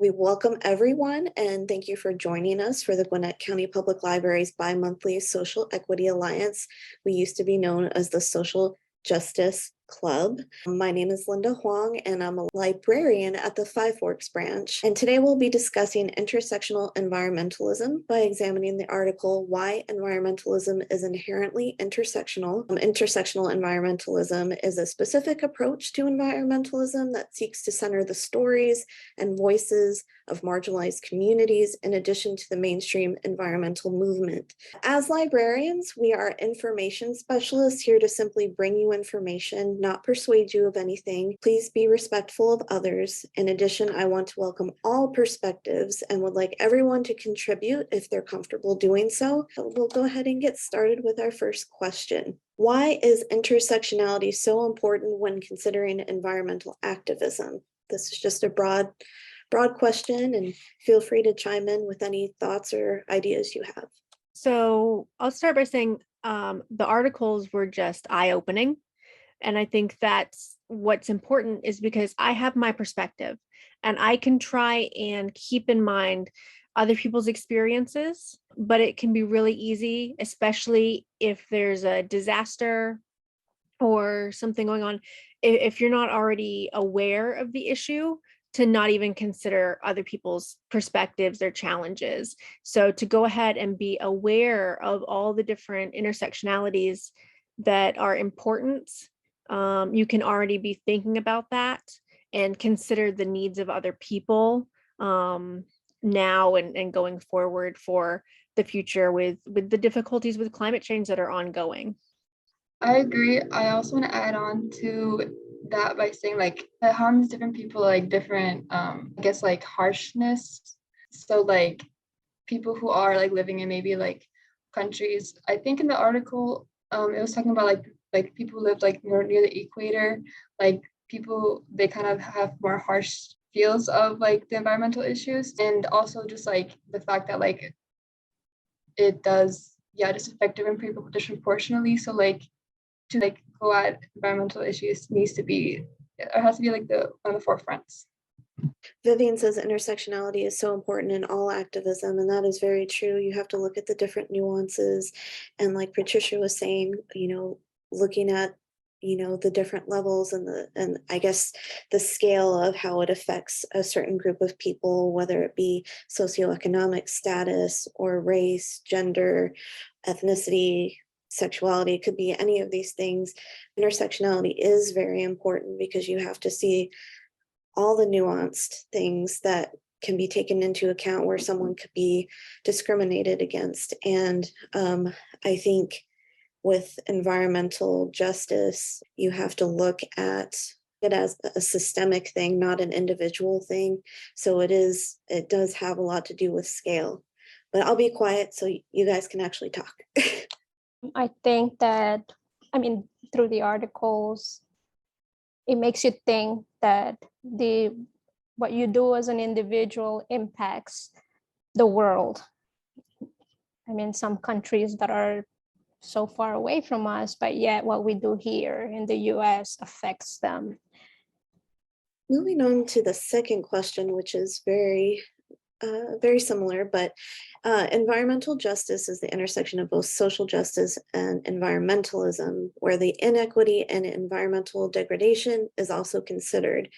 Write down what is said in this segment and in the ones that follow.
We welcome everyone and thank you for joining us for the Gwinnett County Public Library's bi-monthly Social Equity Alliance. We used to be known as the Social Justice Club. My name is Linda Huang and I'm a librarian at the Five Forks branch. And today we'll be discussing intersectional environmentalism by examining the article, Why Environmentalism is Inherently Intersectional. Intersectional environmentalism is a specific approach to environmentalism that seeks to center the stories and voices of marginalized communities in addition to the mainstream environmental movement. As librarians, we are information specialists here to simply bring you information, not persuade you of anything. Please be respectful of others. In addition, I want to welcome all perspectives and would like everyone to contribute if they're comfortable doing so. We'll go ahead and get started with our first question. Why is intersectionality so important when considering environmental activism? This is just a broad question, and feel free to chime in with any thoughts or ideas you have. So I'll start by saying the articles were just eye-opening. And I think that's what's important is because I have my perspective and I can try and keep in mind other people's experiences, but it can be really easy, especially if there's a disaster or something going on, if you're not already aware of the issue, to not even consider other people's perspectives, their challenges. So to go ahead and be aware of all the different intersectionalities that are important, you can already be thinking about that and consider the needs of other people now and going forward for the future with the difficulties with climate change that are ongoing. I agree. I also want to add on to that by saying like it harms different people like different I guess like harshness. So like people who are like living in maybe like countries, I think in the article it was talking about like people who live like more near the equator, like people, they kind of have more harsh feels of like the environmental issues, and also just like the fact that like it does just affect different people disproportionately. So like to like go at environmental issues needs to be, it has to be like one of the forefronts. Vivian says intersectionality is so important in all activism, and that is very true. You have to look at the different nuances, and like Patricia was saying, looking at the different levels and I guess the scale of how it affects a certain group of people, whether it be socioeconomic status or race, gender, ethnicity, sexuality. It could be any of these things. Intersectionality is very important because you have to see all the nuanced things that can be taken into account where someone could be discriminated against. And I think with environmental justice, you have to look at it as a systemic thing, not an individual thing. So it does have a lot to do with scale. But I'll be quiet so you guys can actually talk. I think that, through the articles, it makes you think that what you do as an individual impacts the world. Some countries that are so far away from us, but yet what we do here in the US affects them. Moving on to the second question, which is very similar, but environmental justice is the intersection of both social justice and environmentalism, where the inequity and environmental degradation is also considered.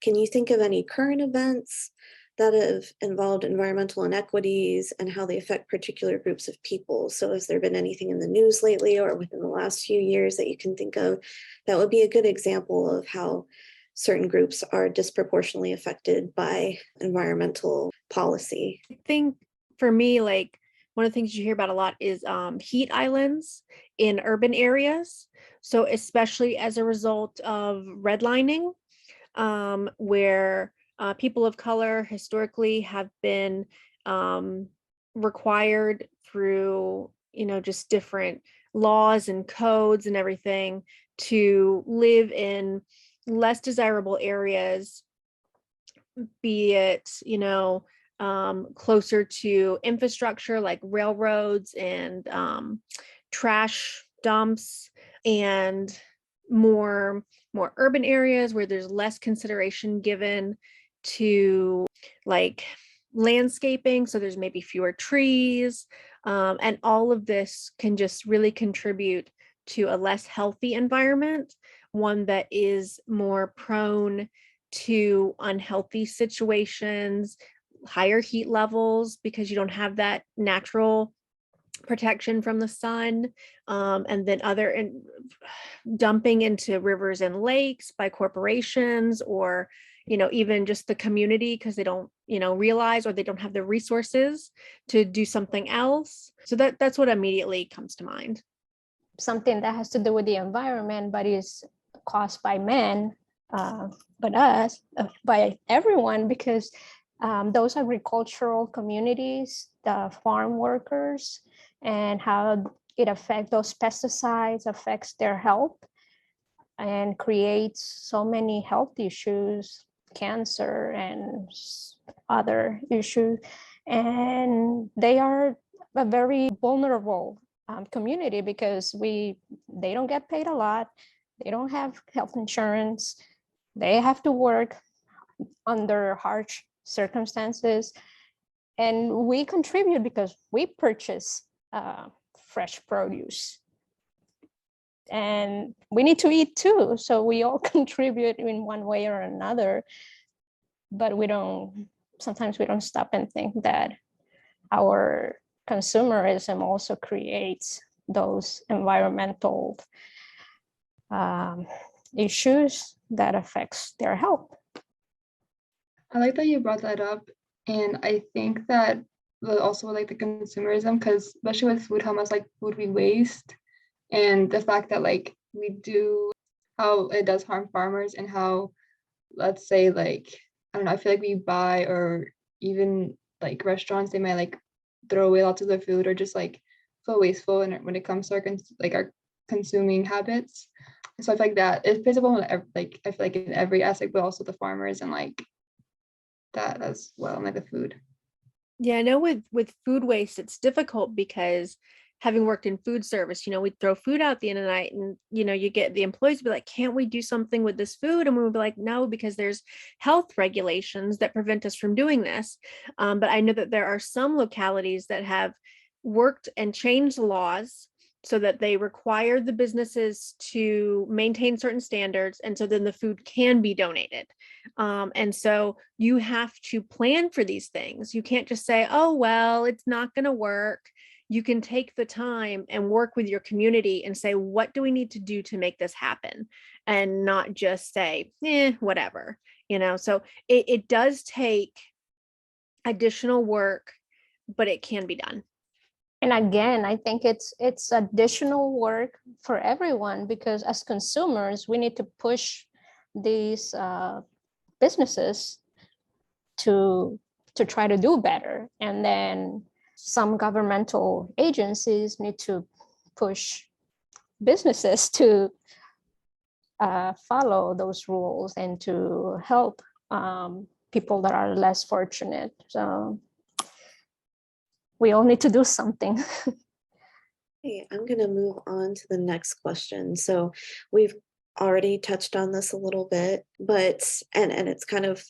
Can you think of any current events that have involved environmental inequities and how they affect particular groups of people? So has there been anything in the news lately or within the last few years that you can think of that would be a good example of how certain groups are disproportionately affected by environmental policy? I think for me, like one of the things you hear about a lot is heat islands in urban areas. So especially as a result of redlining, where people of color historically have been required through, just different laws and codes and everything to live in less desirable areas, be it, closer to infrastructure like railroads and trash dumps, and more urban areas where there's less consideration given to like landscaping. So there's maybe fewer trees. And all of this can just really contribute to a less healthy environment, one that is more prone to unhealthy situations, higher heat levels, because you don't have that natural protection from the sun, and then dumping into rivers and lakes by corporations, or even just the community, because they don't realize, or they don't have the resources to do something else. So that's what immediately comes to mind. Something that has to do with the environment, but is caused by men, by everyone, because those agricultural communities, the farm workers, and how it affects those pesticides, affects their health and creates so many health issues, cancer and other issues. And they are a very vulnerable community, because they don't get paid a lot. They don't have health insurance. They have to work under harsh circumstances. And we contribute because we purchase fresh produce. And we need to eat too. So we all contribute in one way or another. But sometimes we don't stop and think that our consumerism also creates those environmental issues that affects their health. I like that you brought that up. And I think that also like the consumerism, because especially with food, how much like food we waste, and the fact that like we do, how it does harm farmers, and how, let's say, like, I don't know, I feel like we buy, or even like restaurants, they might like throw away lots of the food, or just like feel wasteful. And when it comes to our consuming habits, so I feel like that is visible in like, I feel like in every aspect, but also the farmers and like that as well, and like the food. Yeah, I know with food waste, it's difficult because having worked in food service, we throw food out at the end of the night, and you get the employees be like, can't we do something with this food? And we would be like, no, because there's health regulations that prevent us from doing this. But I know that there are some localities that have worked and changed laws so that they require the businesses to maintain certain standards, and so then the food can be donated. And so you have to plan for these things. You can't just say, oh, well, it's not going to work. You can take the time and work with your community and say, what do we need to do to make this happen? And not just say, whatever, so it does take additional work, but it can be done. And again, I think it's additional work for everyone, because as consumers, we need to push these businesses to try to do better. And then some governmental agencies need to push businesses to follow those rules and to help people that are less fortunate. So we all need to do something. Okay, I'm going to move on to the next question. So we've already touched on this a little bit, but and it's kind of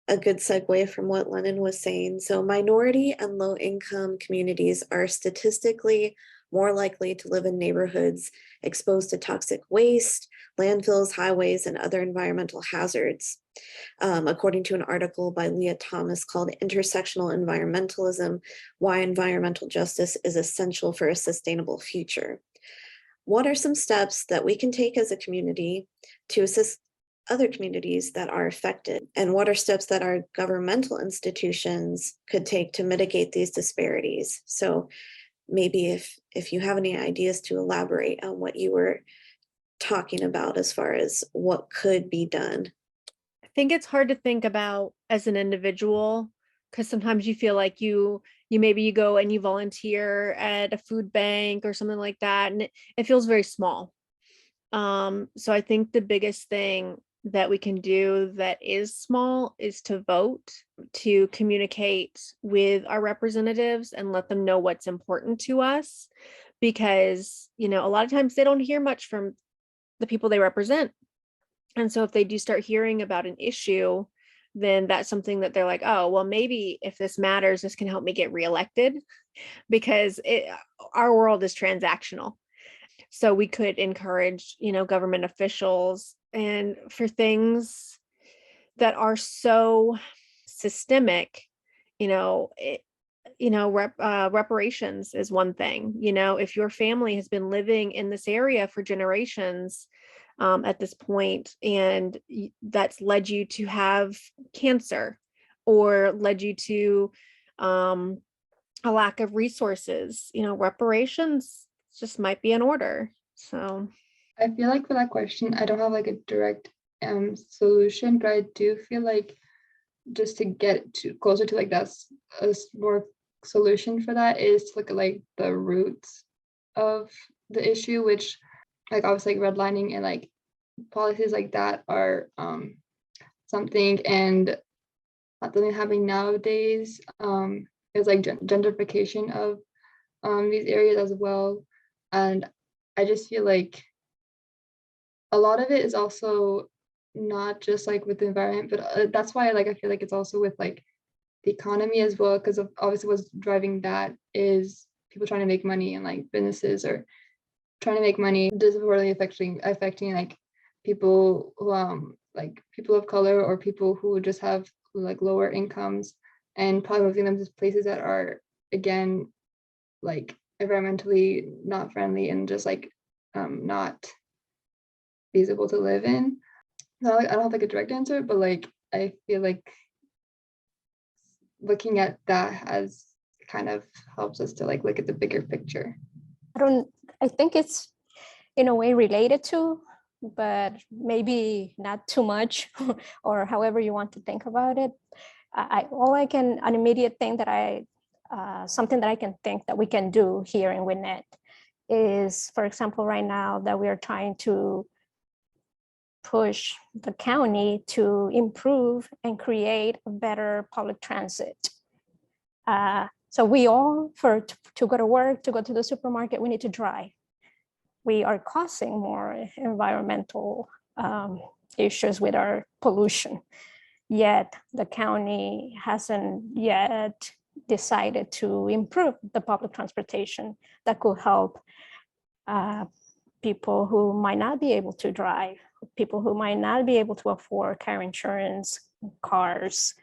a good segue from what Lennon was saying. So minority and low income communities are statistically more likely to live in neighborhoods exposed to toxic waste, landfills, highways, and other environmental hazards. According to an article by Leah Thomas called Intersectional Environmentalism, Why Environmental Justice is Essential for a Sustainable Future. What are some steps that we can take as a community to assist other communities that are affected? And what are steps that our governmental institutions could take to mitigate these disparities? So maybe if you have any ideas to elaborate on what you were talking about as far as what could be done. I think it's hard to think about as an individual, because sometimes you feel like you go and you volunteer at a food bank or something like that, and it feels very small. So I think the biggest thing that we can do that is small is to vote, to communicate with our representatives and let them know what's important to us, because a lot of times they don't hear much from the people they represent. And so if they do start hearing about an issue, then that's something that they're like, oh, well, maybe if this matters, this can help me get reelected, because our world is transactional. So we could encourage, government officials, and for things that are so systemic, reparations is one thing. If your family has been living in this area for generations, at this point, and that's led you to have cancer, or led you to a lack of resources, reparations just might be in order. So I feel like for that question, I don't have like a direct solution, but I do feel like just to get closer to like that's a more solution for that is to look at like the roots of the issue, which like obviously like redlining and like policies like that are something, and something happening nowadays is like gentrification of these areas as well. And I just feel like a lot of it is also not just like with the environment, but that's why like I feel like it's also with like the economy as well, because obviously what's driving that is people trying to make money, and like businesses are trying to make money, disproportionately affecting like people who like people of color or people who just have like lower incomes, and probably moving them to places that are again like environmentally not friendly and just like not feasible to live in. So I don't have like a direct answer, but like I feel like looking at that as kind of helps us to like look at the bigger picture. I think it's in a way related to, but maybe not too much, or however you want to think about it. An immediate thing that something that I can think that we can do here in Gwinnett is, for example, right now that we are trying to push the county to improve and create a better public transit. So we all, to go to work, to go to the supermarket, we need to drive. We are causing more environmental issues with our pollution. Yet the county hasn't yet decided to improve the public transportation that could help people who might not be able to drive, people who might not be able to afford car insurance, cars,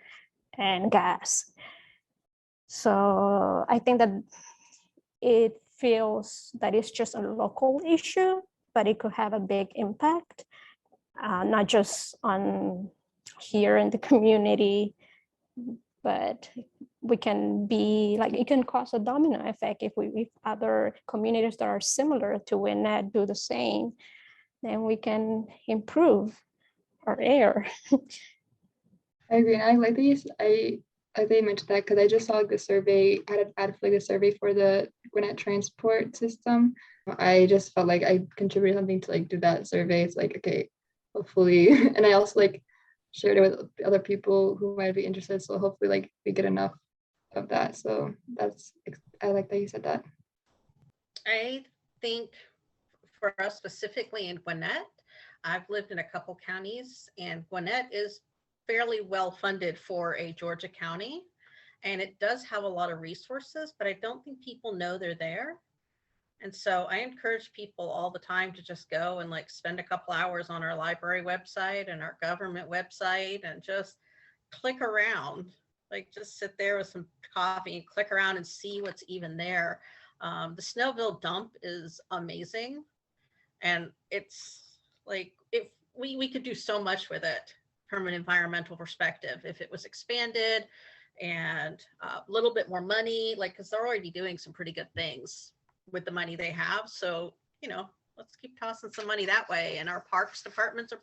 and gas. So I think that it feels that it's just a local issue, but it could have a big impact, not just on here in the community, but we can be like, it can cause a domino effect if other communities that are similar to Gwinnett do the same, then we can improve our air. I agree, and I like these. I like that you mentioned that because I just saw like the survey. I had added like the survey for the Gwinnett transport system. I just felt like I contributed something to like do that survey. It's like, okay, hopefully, and I also like shared it with other people who might be interested. So hopefully, like we get enough of that. So I like that you said that. I think for us specifically in Gwinnett, I've lived in a couple counties, and Gwinnett is fairly well funded for a Georgia county, and it does have a lot of resources, but I don't think people know they're there. And so I encourage people all the time to just go and like spend a couple hours on our library website and our government website and just click around, like just sit there with some coffee and click around and see what's even there. The Snellville dump is amazing. And it's like, if we could do so much with it from an environmental perspective, if it was expanded and a little bit more money, like, because they're already doing some pretty good things with the money they have. So, let's keep tossing some money that way. And our parks departments are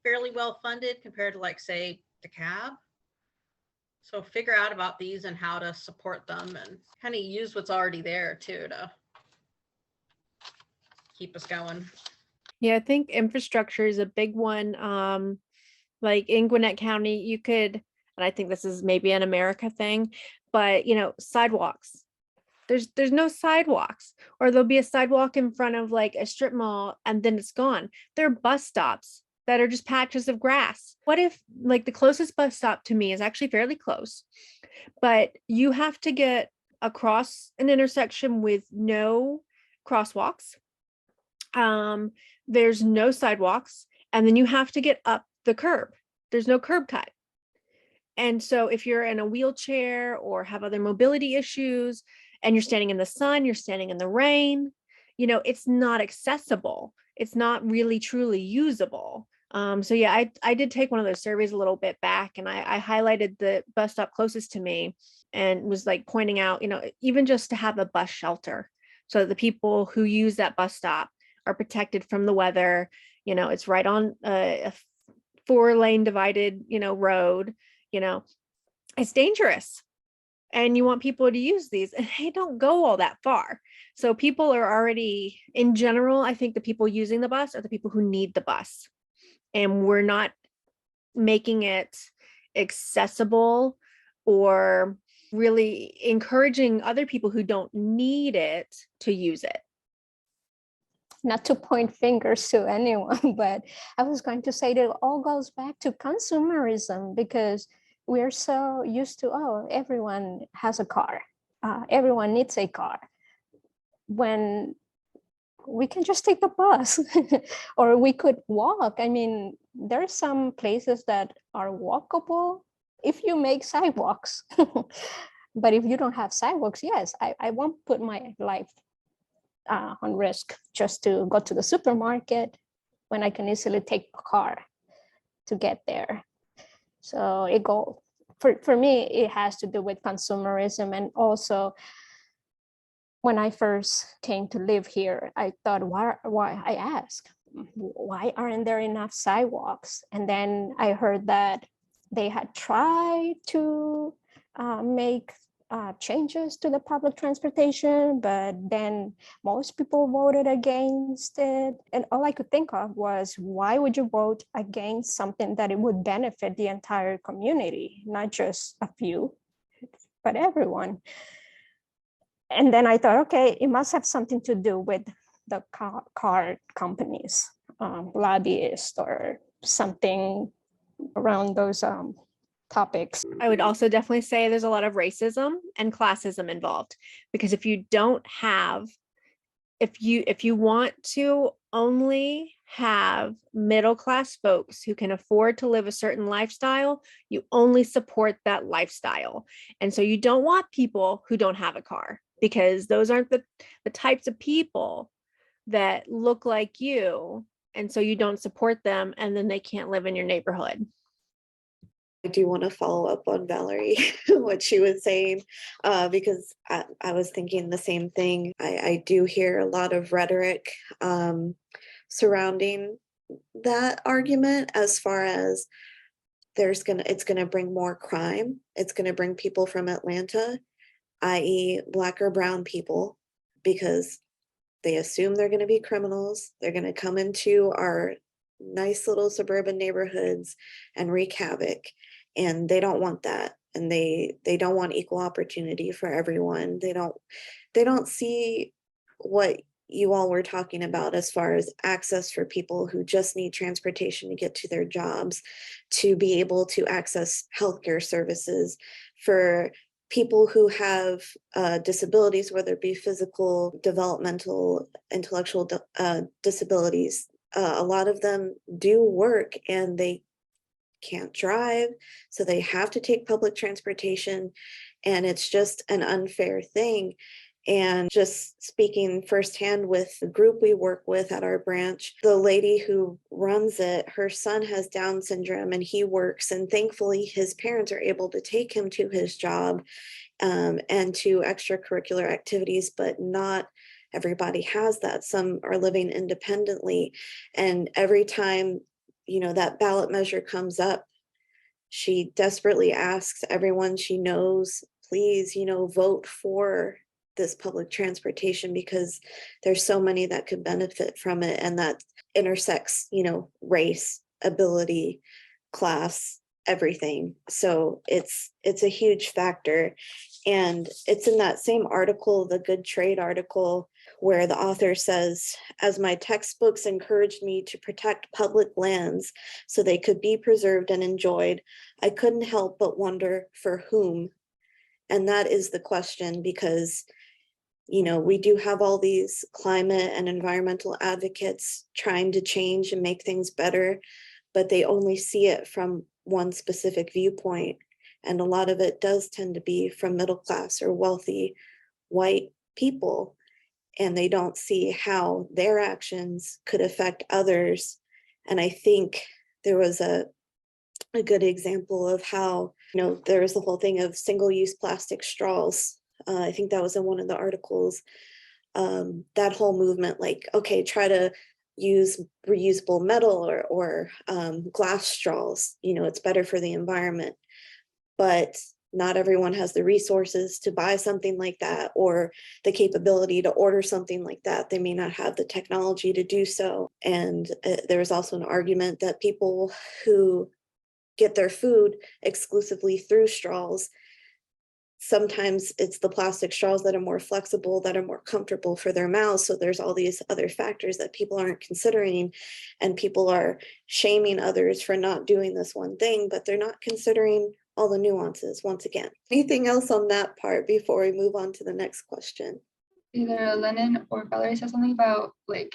fairly well funded compared to like, say, DeKalb. So figure out about these and how to support them and kind of use what's already there too to keep us going. Yeah, I think infrastructure is a big one. Like in Gwinnett County, you could, and I think this is maybe an America thing, but sidewalks. There's no sidewalks, or there'll be a sidewalk in front of like a strip mall and then it's gone. There are bus stops that are just patches of grass? What if like the closest bus stop to me is actually fairly close, but you have to get across an intersection with no crosswalks. There's no sidewalks, and then you have to get up the curb. There's no curb cut. And so if you're in a wheelchair or have other mobility issues and you're standing in the sun, you're standing in the rain, it's not accessible. It's not really truly usable. So yeah, I did take one of those surveys a little bit back, and I highlighted the bus stop closest to me and was like pointing out, even just to have a bus shelter so that the people who use that bus stop are protected from the weather. It's right on a 4-lane divided, road. It's dangerous, and you want people to use these, and they don't go all that far. So people are already, in general, I think the people using the bus are the people who need the bus, and we're not making it accessible or really encouraging other people who don't need it to use it. Not to point fingers to anyone, but I was going to say that it all goes back to consumerism, because we're so used to, oh, everyone has a car. Everyone needs a car. When we can just take the bus or we could walk. I mean, there are some places that are walkable if you make sidewalks. But if you don't have sidewalks, yes, I won't put my life on risk just to go to the supermarket when I can easily take a car to get there. So for me, it has to do with consumerism. And also, when I first came to live here, I thought, why I asked, why aren't there enough sidewalks? And then I heard that they had tried to make changes to the public transportation, but then most people voted against it. And all I could think of was, why would you vote against something that it would benefit the entire community, not just a few, but everyone? And then I thought, okay, it must have something to do with the car companies, lobbyists or something around those topics. I would also definitely say there's a lot of racism and classism involved, because if you want to only have middle-class folks who can afford to live a certain lifestyle, you only support that lifestyle. And so you don't want people who don't have a car, because those aren't the types of people that look like you. And so you don't support them, and then they can't live in your neighborhood. I do want to follow up on Valerie, what she was saying, because I was thinking the same thing. I do hear a lot of rhetoric surrounding that argument, as far as it's gonna bring more crime. It's gonna bring people from Atlanta, i.e. Black or brown people, because they assume they're gonna be criminals. They're gonna come into our nice little suburban neighborhoods and wreak havoc. And they don't want that. And they don't want equal opportunity for everyone. They don't see what you all were talking about, as far as access for people who just need transportation to get to their jobs, to be able to access healthcare services, for people who have disabilities, whether it be physical, developmental, intellectual disabilities. A lot of them do work and they can't drive, so they have to take public transportation, and it's just an unfair thing. And just speaking firsthand with the group we work with at our branch, the lady who runs it, her son has Down syndrome and he works, and thankfully his parents are able to take him to his job and to extracurricular activities, but not everybody has that. Some are living independently, and every time that ballot measure comes up, she desperately asks everyone she knows, please, vote for this public transportation, because there's so many that could benefit from it, and that intersects, race, ability, class, everything. So it's a huge factor. And it's in that same article, the Good Trade article, where the author says, as my textbooks encouraged me to protect public lands so they could be preserved and enjoyed, I couldn't help but wonder for whom. And that is the question, because we do have all these climate and environmental advocates trying to change and make things better, but they only see it from one specific viewpoint. And a lot of it does tend to be from middle class or wealthy white people, and they don't see how their actions could affect others. And I think there was a good example of how, there was the whole thing of single-use plastic straws. I think that was in one of the articles. That whole movement, like, okay, try to use reusable metal or glass straws. It's better for the environment. But not everyone has the resources to buy something like that, or the capability to order something like that. They may not have the technology to do so. And there was also an argument that people who get their food exclusively through straws, sometimes it's the plastic straws that are more flexible, that are more comfortable for their mouths. So there's all these other factors that people aren't considering, and people are shaming others for not doing this one thing, but they're not considering all the nuances once again. Anything else on that part before we move on to the next question? Either Lennon or Valerie said something about like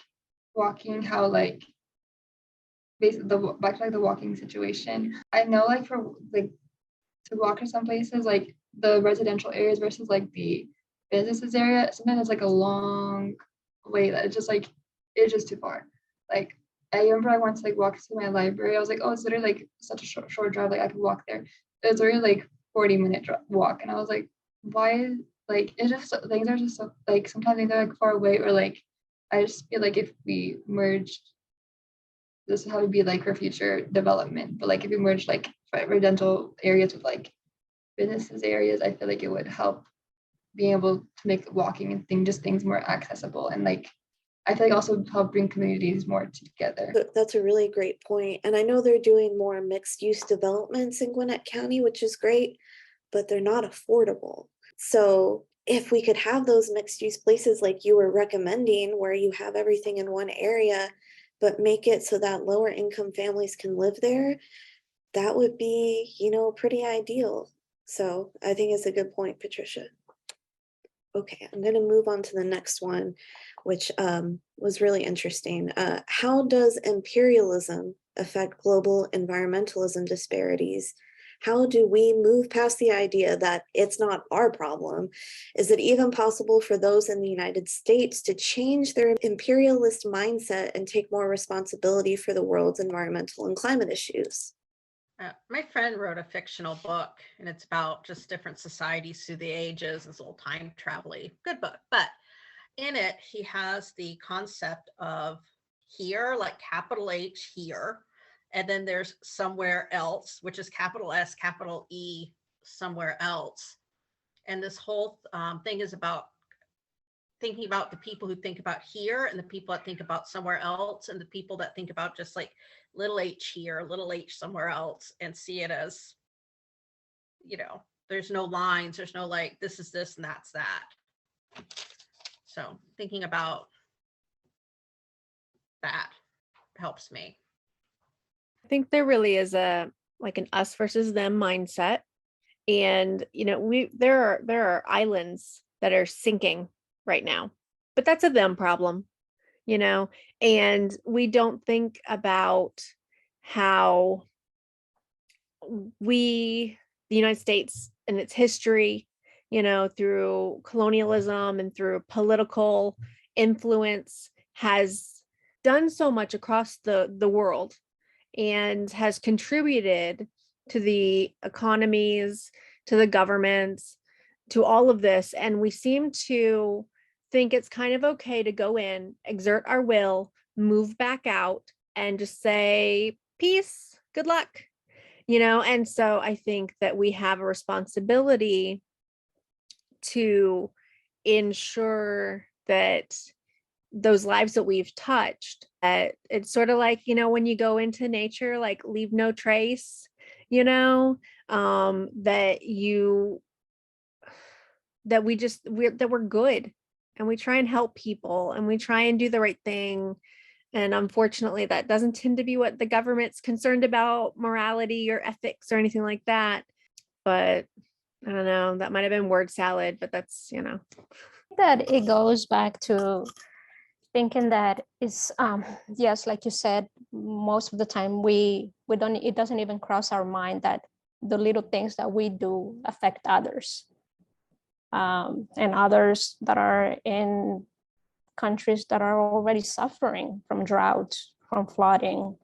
walking, how like basically back to like the walking situation. I know like for like to walk to some places like the residential areas versus like the businesses area, sometimes it's like a long way that it's just too far. Like I remember I once like walked to my library. I was like, oh, it's literally like such a short drive. Like I could walk there. It's literally like 40-minute walk, and I was like, why? Like it's just things are just so like sometimes things are like far away, or like I just feel like if we merged, this is how to be like for future development. But like if we merge like residential areas with like businesses areas, I feel like it would help being able to make walking and things more accessible, and like I feel like also help bring communities more together. That's a really great point. And I know they're doing more mixed use developments in Gwinnett County, which is great, but they're not affordable. So if we could have those mixed use places like you were recommending, where you have everything in one area, but make it so that lower income families can live there, that would be, pretty ideal. So I think it's a good point, Patricia. Okay, I'm going to move on to the next one, which was really interesting. How does imperialism affect global environmentalism disparities? How do we move past the idea that it's not our problem? Is it even possible for those in the United States to change their imperialist mindset and take more responsibility for the world's environmental and climate issues? My friend wrote a fictional book, and it's about just different societies through the ages. It's a little time travel-y, good book. But in it, he has the concept of here, like capital H here, and then there's somewhere else, which is capital S, capital E, somewhere else. And this whole thing is about thinking about the people who think about here, and the people that think about somewhere else, and the people that think about just like little h here, little h somewhere else, and see it as, there's no lines, there's no like, this is this and that's that. So thinking about that helps me. I think there really is an us versus them mindset. And, there are islands that are sinking right now, but that's a them problem, and we don't think about how the United States and its history, through colonialism and through political influence, has done so much across the world and has contributed to the economies, to the governments, to all of this. And we seem to think it's kind of okay to go in, exert our will, move back out, and just say, peace, good luck, And so I think that we have a responsibility to ensure that those lives that we've touched, it's sort of like, when you go into nature, like leave no trace, that we're good, and we try and help people and we try and do the right thing. And unfortunately, that doesn't tend to be what the government's concerned about, morality or ethics or anything like that. But I don't know, that might have been word salad, but that's, That it goes back to thinking that is yes, like you said, most of the time we don't, it doesn't even cross our mind that the little things that we do affect others, and others that are in countries that are already suffering from drought, from flooding,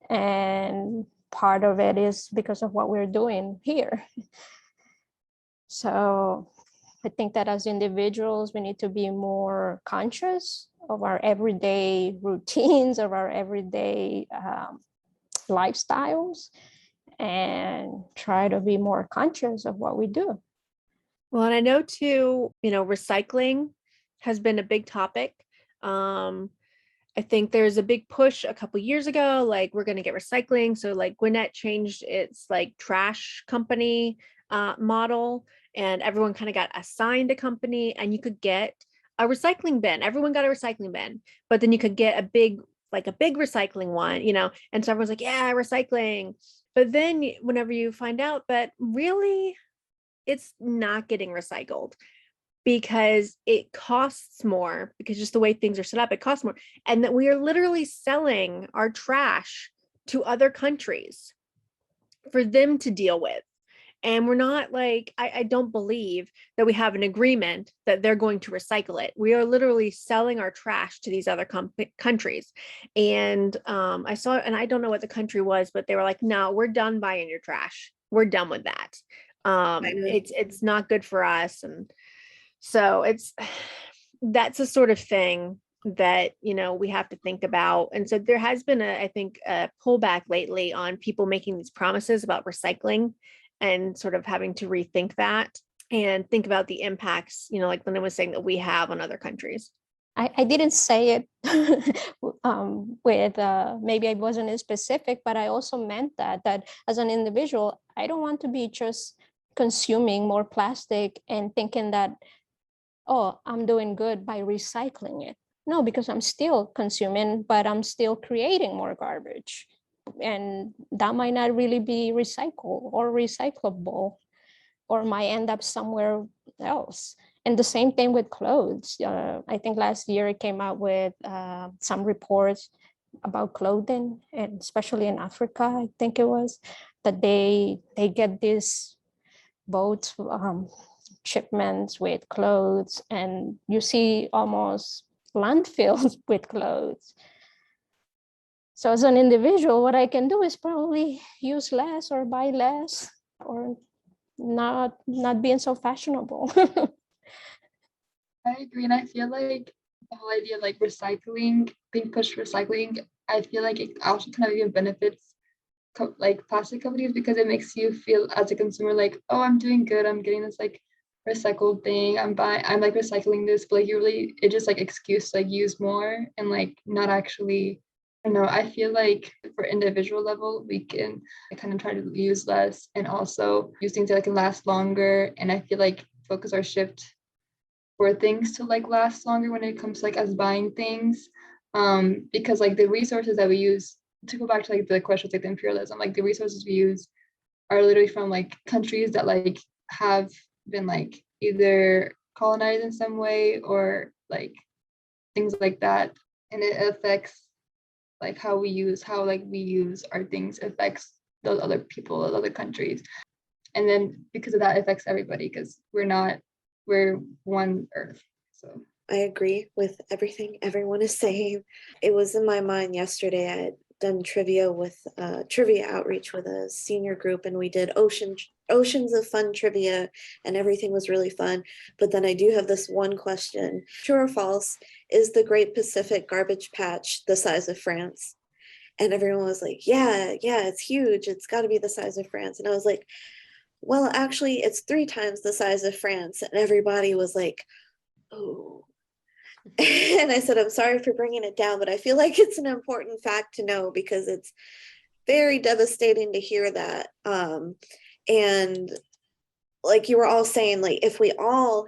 and part of it is because of what we're doing here. So I think that as individuals, we need to be more conscious of our everyday routines, of our everyday lifestyles, and try to be more conscious of what we do. Well, and I know too, recycling has been a big topic. I think there's a big push a couple years ago, like we're going to get recycling. So like Gwinnett changed its like trash company model, and everyone kind of got assigned a company, and you could get a recycling bin. Everyone got a recycling bin, but then you could get a big recycling one, and so everyone's like, yeah, recycling. But then whenever you find out that really it's not getting recycled because it costs more, because just the way things are set up, it costs more. And that we are literally selling our trash to other countries for them to deal with. And we're not like, I don't believe that we have an agreement that they're going to recycle it. We are literally selling our trash to these other countries. And I saw, and I don't know what the country was, but they were like, no, we're done buying your trash. We're done with that. It's not good for us. And so that's a sort of thing that, we have to think about. And so there has been I think a pullback lately on people making these promises about recycling and sort of having to rethink that and think about the impacts, like Linda was saying, that we have on other countries. I didn't say it with maybe I wasn't as specific, but I also meant that as an individual, I don't want to be just consuming more plastic and thinking that, oh, I'm doing good by recycling it. No, because I'm still consuming, but I'm still creating more garbage. And that might not really be recycled or recyclable, or might end up somewhere else. And the same thing with clothes. I think last year it came out with some reports about clothing, and especially in Africa, I think it was, that they get these boat shipments with clothes, and you see almost landfills with clothes. So as an individual, what I can do is probably use less or buy less, or not being so fashionable. I agree, and I feel like the whole idea of like recycling, being pushed for recycling, I feel like it also kind of even benefits like plastic companies, because it makes you feel as a consumer like, oh, I'm doing good, I'm getting this like recycled thing, I'm like recycling this, but like you really, it just like excuse to like use more and like not actually. I don't know, I feel like for individual level, we can kind of try to use less and also use things that can last longer. And I feel like focus our shift for things to like last longer when it comes to like us buying things, because like the resources that we use, to go back to like the questions like the imperialism, like the resources we use are literally from like countries that like have been like either colonized in some way or like things like that, and it affects like how we use our things affects those other people, those other countries, and then because of that it affects everybody, because we're one earth. So I agree with everything everyone is saying. It was in my mind yesterday. I had done trivia outreach with a senior group, and we did oceans of fun trivia, and everything was really fun. But then I do have this one question: true or false, is the Great Pacific Garbage Patch the size of France? And everyone was like, yeah, it's huge, it's got to be the size of France. And I was like, well, actually it's 3 times the size of France. And everybody was like, oh. And I said, I'm sorry for bringing it down, but I feel like it's an important fact to know, because it's very devastating to hear that. And like you were all saying, like if we all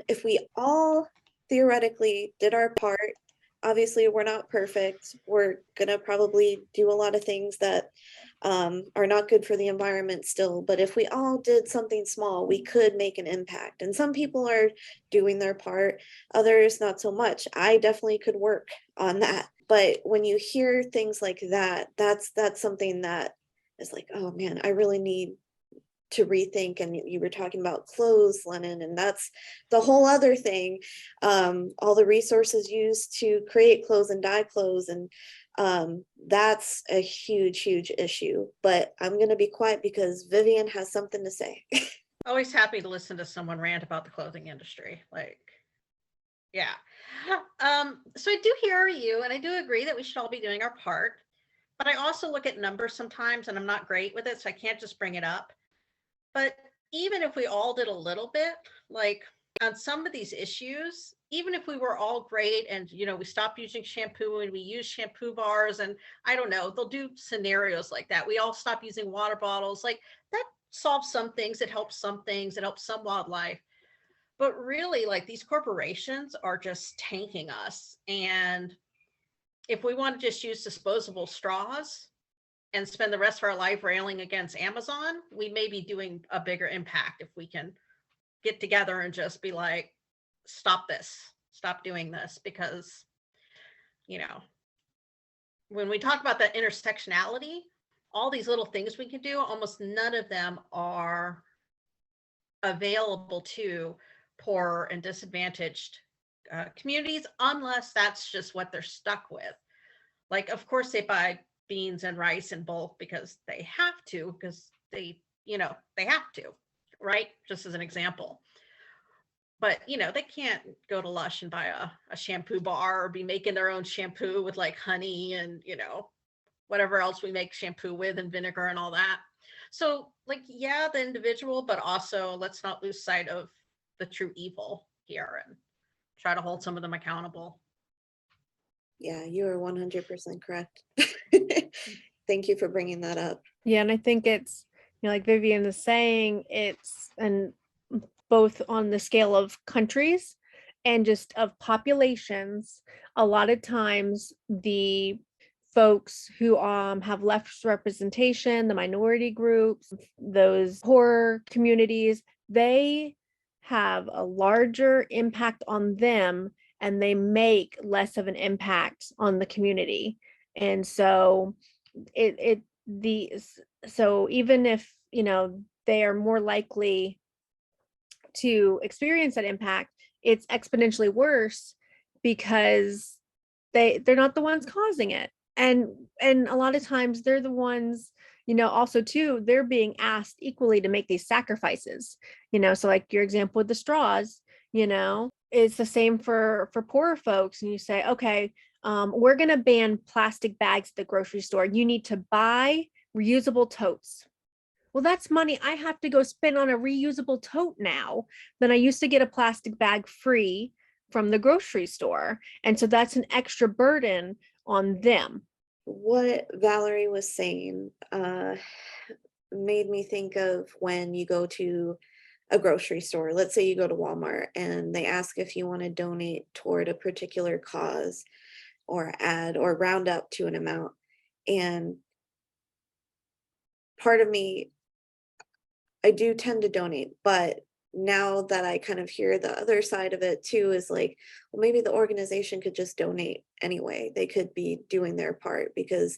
theoretically did our part. Obviously, we're not perfect. We're gonna probably do a lot of things that are not good for the environment still. But if we all did something small, we could make an impact. And some people are doing their part, others not so much. I definitely could work on that. But when you hear things like that, that's something that is like, oh man, I really need to rethink. And you were talking about clothes, Lennon, and that's the whole other thing. All the resources used to create clothes and dye clothes, and that's a huge issue. But I'm going to be quiet because Vivian has something to say. Always happy to listen to someone rant about the clothing industry. Like, yeah. So I do hear you, and I do agree that we should all be doing our part. But I also look at numbers sometimes, and I'm not great with it, so I can't just bring it up. But even if we all did a little bit, like on some of these issues, even if we were all great and, you know, we stopped using shampoo and we use shampoo bars, and I don't know, they'll do scenarios like that. We all stop using water bottles. Like, that solves some things. It helps some things. It helps some wildlife. But really, like, these corporations are just tanking us. And if we want to just use disposable straws and spend the rest of our life railing against Amazon, we may be doing a bigger impact if we can get together and just be like, stop this, stop doing this. Because, you know, when we talk about that intersectionality, all these little things we can do, almost none of them are available to poor and disadvantaged communities, unless that's just what they're stuck with. Like, of course, they buy beans and rice in bulk because they have to, because they, you know, they have to, right? Just as an example. But, you know, they can't go to Lush and buy a shampoo bar or be making their own shampoo with like honey and, you know, whatever else we make shampoo with and vinegar and all that. So, like, yeah, the individual, but also let's not lose sight of the true evil here and try to hold some of them accountable. Yeah, you are 100% correct. Thank you for bringing that up. Yeah, and I think it's, you know, like Vivian is saying, it's, and both on the scale of countries and just of populations, a lot of times the folks who have less representation, the minority groups, those poor communities, they have a larger impact on them and they make less of an impact on the community. And so so even if, you know, they are more likely to experience that impact, it's exponentially worse because they're not the ones causing it. And a lot of times they're the ones, you know, also too, they're being asked equally to make these sacrifices, you know. So like your example with the straws, you know, it's the same for poorer folks. And you say, okay, we're going to ban plastic bags at the grocery store. You need to buy reusable totes. Well, that's money I have to go spend on a reusable tote now than I used to get a plastic bag free from the grocery store. And so that's an extra burden on them. What Valerie was saying made me think of when you go to a grocery store. Let's say you go to Walmart and they ask if you want to donate toward a particular cause or add or round up to an amount. And part of me, I do tend to donate, but now that I kind of hear the other side of it too, is like, well, maybe the organization could just donate anyway. They could be doing their part because,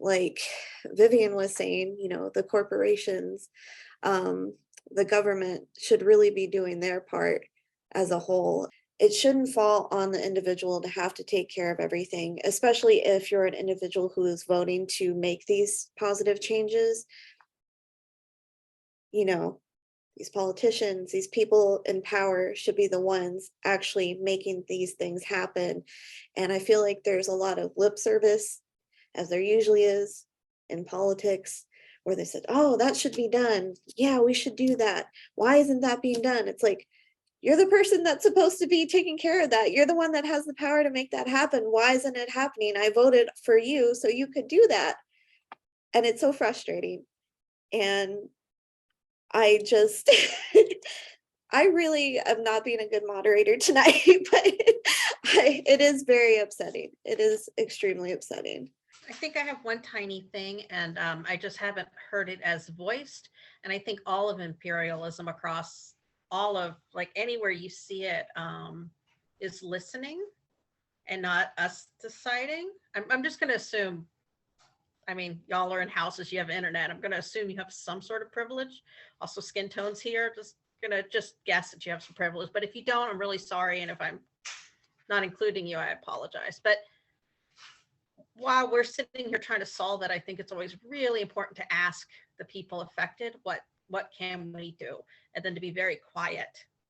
like Vivian was saying, you know, the corporations, the government should really be doing their part as a whole. It shouldn't fall on the individual to have to take care of everything, especially if you're an individual who is voting to make these positive changes. You know, these politicians, these people in power should be the ones actually making these things happen. And I feel like there's a lot of lip service, as there usually is in politics, where they said, oh, that should be done. Yeah, we should do that. Why isn't that being done? It's like, you're the person that's supposed to be taking care of that. You're the one that has the power to make that happen. Why isn't it happening? I voted for you so you could do that. And it's so frustrating. And I just, I really am not being a good moderator tonight, but it is very upsetting. It is extremely upsetting. I think I have one tiny thing, and I just haven't heard it as voiced. And I think all of imperialism across all of, like, anywhere you see it, is listening and not us deciding. I'm just going to assume, I mean, y'all are in houses, you have internet. I'm going to assume you have some sort of privilege. Also, skin tones here, just going to just guess that you have some privilege. But if you don't, I'm really sorry. And if I'm not including you, I apologize. But while we're sitting here trying to solve it, I think it's always really important to ask the people affected, what can we do? And then to be very quiet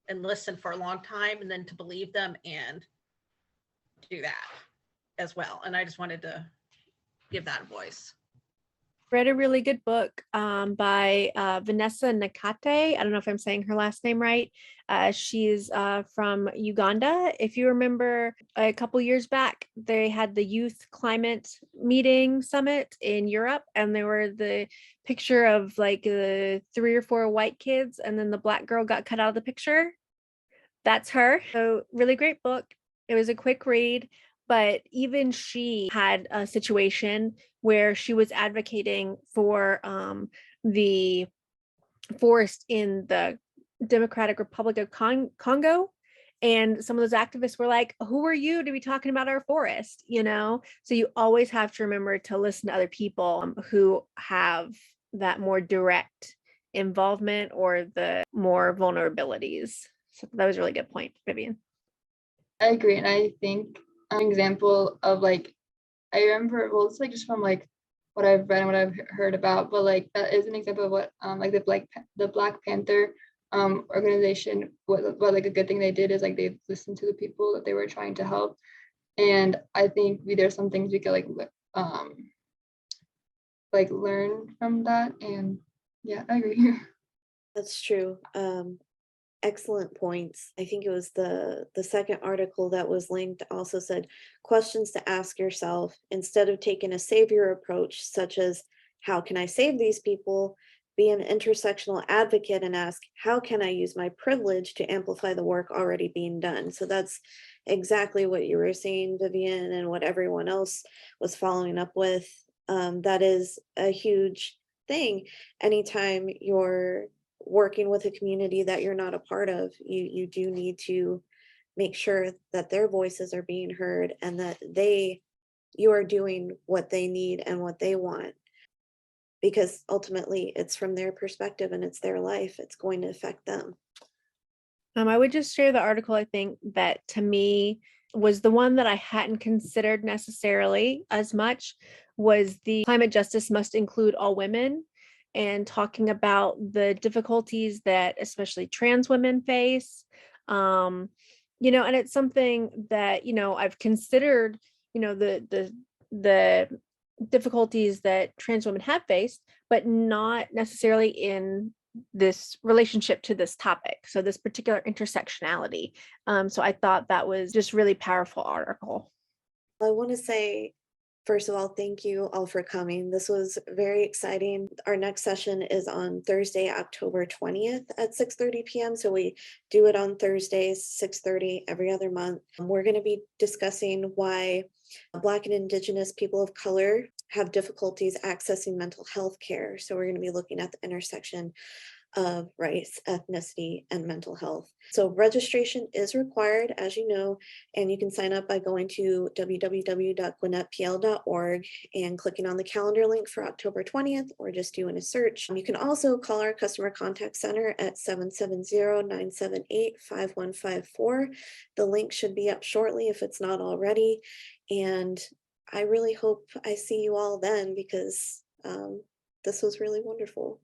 and listen for a long time, and then to believe them and do that as well. And I just wanted to give that a voice. Read a really good book by Vanessa Nakate. I don't know if I'm saying her last name right. She's from Uganda. If you remember, a couple years back, they had the Youth Climate Meeting Summit in Europe, and there were the picture of like 3 or 4 white kids, and then the black girl got cut out of the picture. That's her. So really great book. It was a quick read, but even she had a situation where she was advocating for the forest in the Democratic Republic of Congo. And some of those activists were like, who are you to be talking about our forest? You know, so you always have to remember to listen to other people who have that more direct involvement or the more vulnerabilities. So that was a really good point, Vivian. I agree. And I think an example of like, I remember, well, it's like just from like what I've read and what I've heard about, but like that is an example of what like the Black Panther organization, what like a good thing they did is like they listened to the people that they were trying to help. And I think there's some things we could like learn from that. And yeah, I agree. That's true. Excellent points. I think it was the second article that was linked also said questions to ask yourself instead of taking a savior approach, such as how can I save these people? Be an intersectional advocate and ask, how can I use my privilege to amplify the work already being done? So that's exactly what you were saying, Vivian, and what everyone else was following up with. That is a huge thing. Anytime you're working with a community that you're not a part of, you do need to make sure that their voices are being heard and that you are doing what they need and what they want, because ultimately it's from their perspective and it's their life. It's going to affect them. I would just share the article, I think, that to me was the one that I hadn't considered necessarily as much, was the climate justice must include all women, and talking about the difficulties that especially trans women face. You know, and it's something that, you know, I've considered, you know, the difficulties that trans women have faced, but not necessarily in this relationship to this topic. So this particular intersectionality. So I thought that was just really powerful article. I want to say, first of all, thank you all for coming. This was very exciting. Our next session is on Thursday, October 20th at 6:30 p.m. So we do it on Thursdays, 6:30 every other month. We're going to be discussing why Black and Indigenous people of color have difficulties accessing mental health care. So we're going to be looking at the intersection of race, ethnicity, and mental health. So registration is required, as you know, and you can sign up by going to www.gwinnettpl.org and clicking on the calendar link for October 20th, or just doing a search. You can also call our customer contact center at 770-978-5154. The link should be up shortly if it's not already. And I really hope I see you all then, because this was really wonderful.